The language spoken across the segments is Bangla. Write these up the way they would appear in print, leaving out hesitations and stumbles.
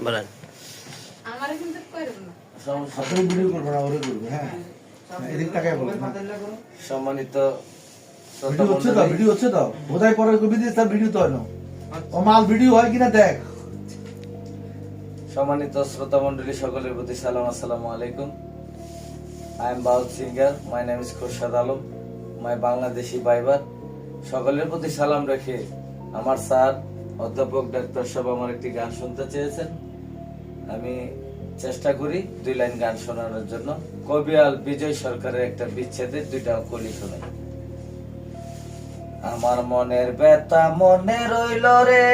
বলেন। আমারে কিন্তু কইরব না। আপনি ভিডিও করবেন, ওরে করবে। হ্যাঁ, এদিক তাকায় বলেন। সম্মানিত ভিডিও হচ্ছে তো, ভিডিও হচ্ছে তো। বোধহয় পরে কবি দিয়ে তার ভিডিও তো হয় না। ও মাল ভিডিও হয় কিনা দেখ। সম্মানিত শ্রোতা মণ্ডলী, সকলের প্রতি সালাম, আসসালামু আলাইকুম। I am Baul singer, my name is Khorshad Alam, my Bangladeshi বাইবার। সকলের প্রতি সালাম রেখে আমার স্যার অধ্যাপক ডাক্তার সাহেব আমার একটি গান শুনতে চেয়েছেন। আমি চেষ্টা করি 2 লাইন গান শোনানোর জন্য। কবিয়াল বিজয় সরকারের একটা বিচ্ছেদের 2টা কলি শোনাই। আমার মনের ব্যথা মনে রইল রে,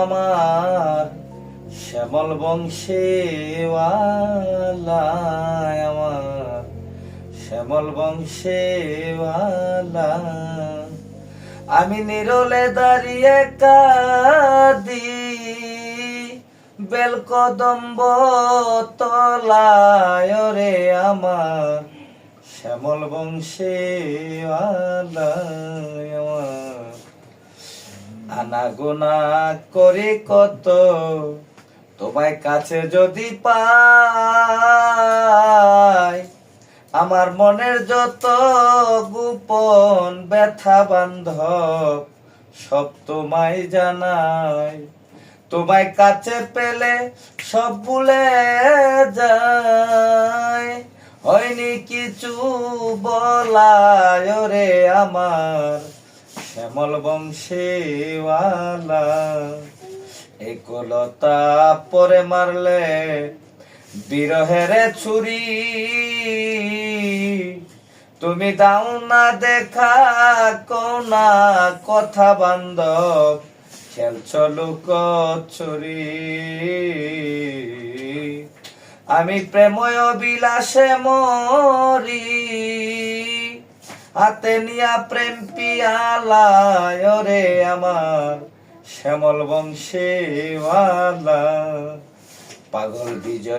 আমার শ্যামল বংশেওয়ালা, আমার শ্যামল বংশেওয়ালা। আমি নিরলে দাঁড়িয়ে কাঁদি বেলকদম্ব তলায় রে, আমার শ্যামল বংশেওয়ালা, আমার আনাগোনা করে কত তোমায় কাছে যদি পাই, আমার মনের যত গোপন ব্যথা বান্ধব সব তোমায় জানাই। তোমায় কাছে পেলে সব ভুলে যায়, হয়নি কিছু বলায় রে, আমার শ্যামল বংশেওয়ালা। একলতা পরে মারলে বিরহের ছুরি, তুমি দাও না দেখা কোনা কথা বান্ধব, খেলছো লুকোচুরি। আমি প্রেময় বিলাসে মরি, হাতে নিয়া প্রেম পিয়ালায় রে, আমার শ্যামল বংশেওয়ালা। পাগল বিজয়।